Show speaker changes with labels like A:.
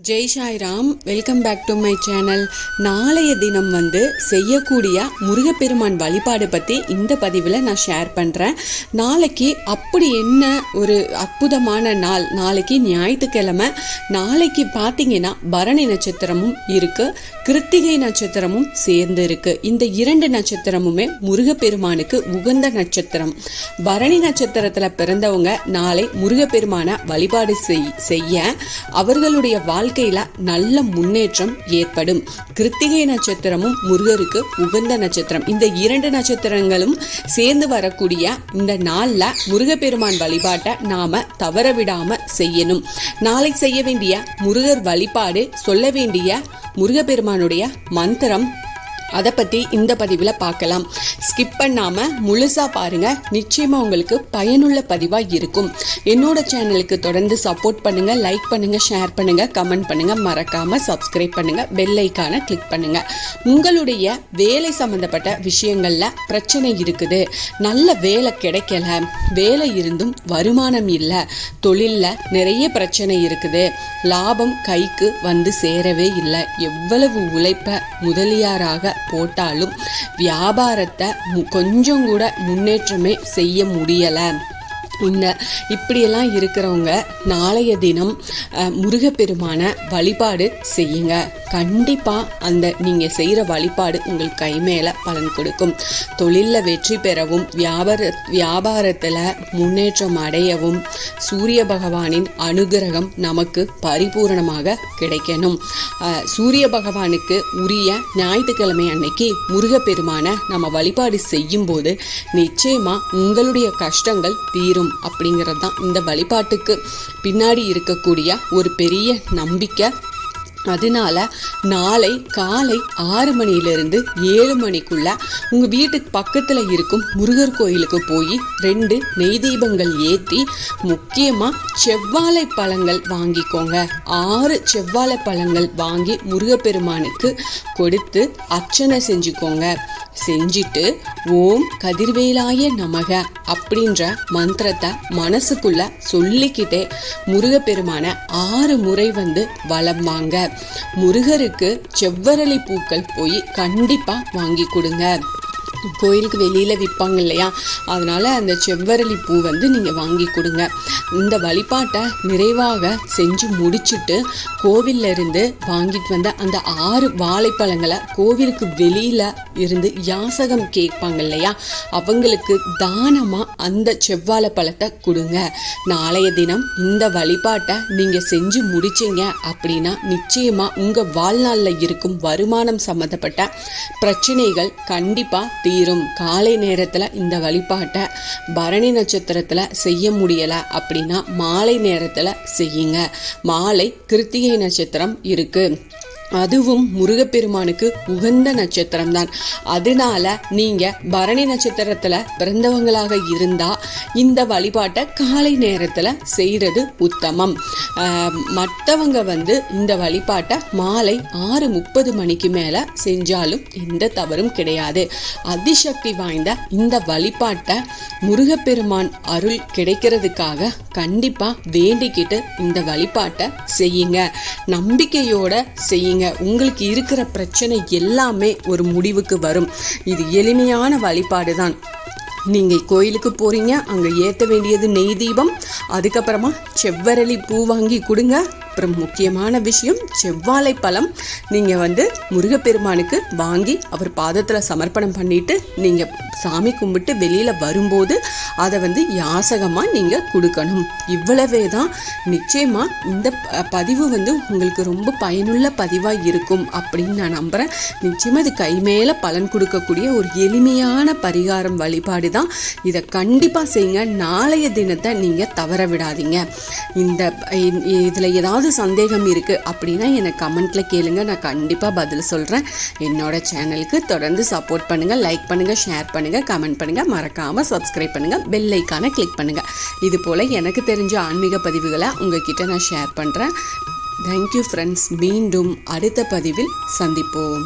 A: Jai Sairam, welcome back to my channel. நாளைய தினம் செய்யக்கூடிய முருகப்பெருமான் வழிபாடு பற்றி இந்த பதிவில் நான் ஷேர் பண்ணுறேன். நாளைக்கு அப்படி என்ன ஒரு அற்புதமான நாள். நாளைக்கு ஞாயிற்றுக்கிழமை. நாளைக்கு பார்த்தீங்கன்னா பரணி நட்சத்திரமும் இருக்குது, கிருத்திகை நட்சத்திரமும் சேர்ந்து இருக்குது. இந்த இரண்டு நட்சத்திரமுமே முருகப்பெருமானுக்கு உகந்த நட்சத்திரம். பரணி நட்சத்திரத்தில் பிறந்தவங்க நாளை முருகப்பெருமான வழிபாடு செய்ய அவர்களுடைய வாழ்க்கையில நல்ல முன்னேற்றம் ஏற்படும். கிருத்திகை நட்சத்திரமும் முருகருக்கு உகந்த நட்சத்திரம். இந்த இரண்டு நட்சத்திரங்களும் சேர்ந்து வரக்கூடிய இந்த நாள்ல முருகப்பெருமான் வழிபாட்டை நாம தவற விடாம செய்யணும். நாளை செய்ய வேண்டிய முருகர் வழிபாடு, சொல்ல வேண்டிய முருகப்பெருமானுடைய மந்திரம், அதை பற்றி இந்த பதிவில் பார்க்கலாம். ஸ்கிப் பண்ணாமல் முழுசாக பாருங்கள். நிச்சயமாக உங்களுக்கு பயனுள்ள பதிவாக இருக்கும். என்னோட சேனலுக்கு தொடர்ந்து சப்போர்ட் பண்ணுங்கள், லைக் பண்ணுங்கள், ஷேர் பண்ணுங்கள், கமெண்ட் பண்ணுங்கள், மறக்காமல் சப்ஸ்கிரைப் பண்ணுங்கள், பெல் ஐக்கானை கிளிக் பண்ணுங்கள். உங்களுடைய வேலை சம்மந்தப்பட்ட விஷயங்களில் பிரச்சனை இருக்குது, நல்ல வேலை கிடைக்கல, வேலை இருந்தும் வருமானம் இல்லை, தொழிலில் நிறைய பிரச்சனை இருக்குது, லாபம் கைக்கு சேரவே இல்லை, எவ்வளவு உழைப்ப முதலியாராக போட்டாலும் வியாபாரத்தை கொஞ்சம் கூட முன்னேற்றமே செய்ய முடியலை. இப்படியெல்லாம் இருக்கிறவங்க நாளைய தினம் முருகப்பெருமான வழிபாடு செய்யுங்க. கண்டிப்பாக அந்த நீங்கள் செய்கிற வழிபாடு உங்கள் கை மேலே பலன் கொடுக்கும். தொழிலில் வெற்றி பெறவும், வியாபாரத்தில் முன்னேற்றம் அடையவும் சூரிய பகவானின் அனுகிரகம் நமக்கு பரிபூரணமாக கிடைக்கணும். சூரிய பகவானுக்கு உரிய ஞாயிற்றுக்கிழமை அன்னைக்கு முருகப்பெருமான நம்ம வழிபாடு செய்யும் போது நிச்சயமாக உங்களுடைய கஷ்டங்கள் தீரும். அப்படிங்கிறது தான் இந்த வழிபாட்டுக்கு பின்னாடி இருக்கக்கூடிய ஒரு பெரிய நம்பிக்கை. அதனால நாளை காலை 6 மணியிலிருந்து 7 மணிக்குள்ள உங்கள் வீட்டுக்கு பக்கத்தில் இருக்கும் முருகர் கோயிலுக்கு போய் 2 நெய் தீபங்கள் ஏற்றி, முக்கியமாக செவ்வாழை பழங்கள் வாங்கிக்கோங்க. 6 செவ்வாழை பழங்கள் வாங்கி முருகப்பெருமானுக்கு கொடுத்து அர்ச்சனை செஞ்சுக்கோங்க. செஞ்சிட்டு ஓம் கதிர்வேலாய நமக அப்படின்ற மந்திரத்தை மனசுக்குள்ள சொல்லிக்கிட்டே முருகப்பெருமான 6 முறை வலம் வாங்க. முருகருக்கு செவ்வரளி பூக்கள் போய் கண்டிப்பா வாங்கி கொடுங்க. கோயிலுக்கு வெளியில் விற்பாங்க இல்லையா, அதனால் அந்த செவ்வரளி பூ நீங்கள் வாங்கி கொடுங்க. இந்த வழிபாட்டை நிறைவாக செஞ்சு முடிச்சுட்டு கோவிலில் இருந்து வாங்கிட்டு வந்த அந்த 6 வாழைப்பழங்களை கோவிலுக்கு வெளியில் இருந்து யாசகம் கேட்பாங்க இல்லையா, அவங்களுக்கு தானமாக அந்த செவ்வாழை பழத்தை கொடுங்க. நாளைய தினம் இந்த வழிபாட்டை நீங்கள் செஞ்சு முடிச்சிங்க அப்படின்னா நிச்சயமாக உங்கள் வாழ்நாளில் இருக்கும் வருமானம் சம்மந்தப்பட்ட பிரச்சனைகள் கண்டிப்பாக தீரும். காலை நேரத்தில் இந்த வழிபாட்டை பரணி நட்சத்திரத்தில் செய்ய முடியலை அப்படின்னா மாலை நேரத்தில் செய்யுங்க. மாலை கிருத்திகை நட்சத்திரம் இருக்கு, அதுவும் முருகப்பெருமானுக்கு உகந்த நட்சத்திரம் தான். அதனால நீங்க பரணி நட்சத்திரத்துல பிறந்தவங்களாக இருந்தா இந்த வழிபாட்டை காலை நேரத்துல செய்யறது உத்தமம். மற்றவங்க இந்த வழிபாட்டை மாலை 6:30 மணிக்கு மேல செஞ்சாலும் எந்த தவறும் கிடையாது. அதிசக்தி வாய்ந்த இந்த வழிபாட்டை முருகப்பெருமான் அருள் கிடைக்கிறதுக்காக கண்டிப்பா வேண்டிக்கிட்டு இந்த வழிபாட்டை செய்யுங்க. நம்பிக்கையோட செய்யுங்க. உங்களுக்கு இருக்கிற பிரச்சனை எல்லாமே ஒரு முடிவுக்கு வரும். இது எளிமையான வழிபாடு தான். நீங்கள் கோயிலுக்கு போறீங்க, அங்கே ஏற்ற வேண்டியது நெய் தீபம், அதுக்கப்புறமா செவ்வரளி பூ வாங்கி கொடுங்க. அப்புறம் முக்கியமான விஷயம், செவ்வாழை பழம் நீங்கள் முருகப்பெருமானுக்கு வாங்கி அவர் பாதத்தில் சமர்ப்பணம் பண்ணிட்டு நீங்கள் சாமி கும்பிட்டு வெளியில் வரும்போது அதை யாசகமாக நீங்கள் கொடுக்கணும். இவ்வளவே தான். நிச்சயமாக இந்த பதிவு உங்களுக்கு ரொம்ப பயனுள்ள பதிவாக இருக்கும் அப்படின்னு நான் நம்புகிறேன். நிச்சயமாக இது கை மேலே பலன் கொடுக்கக்கூடிய ஒரு எளிமையான பரிகாரம் வழிபாடு தான். இதை கண்டிப்பாக செய்யுங்க. நாளைய தினத்தை நீங்கள் தவற விடாதீங்க. இதில் ஏதாவது சந்தேகம் இருக்கு அப்படின்னா எனக்கு கமெண்ட்ல கேளுங்க, நான் கண்டிப்பா பதில் சொல்றேன். என்னோட சேனலுக்கு தொடர்ந்து சப்போர்ட் பண்ணுங்க, லைக் பண்ணுங்க, ஷேர் பண்ணுங்க, கமெண்ட் பண்ணுங்க, மறக்காம சப்ஸ்கிரைப் பண்ணுங்க, பெல் ஐக்கானை கிளிக் பண்ணுங்க. இது போல எனக்கு தெரிஞ்ச ஆன்மீக பதிவுகளை உங்ககிட்ட நான் ஷேர் பண்றேன். Thank you friends. மீண்டும் அடுத்த பதிவில் சந்திப்போம்.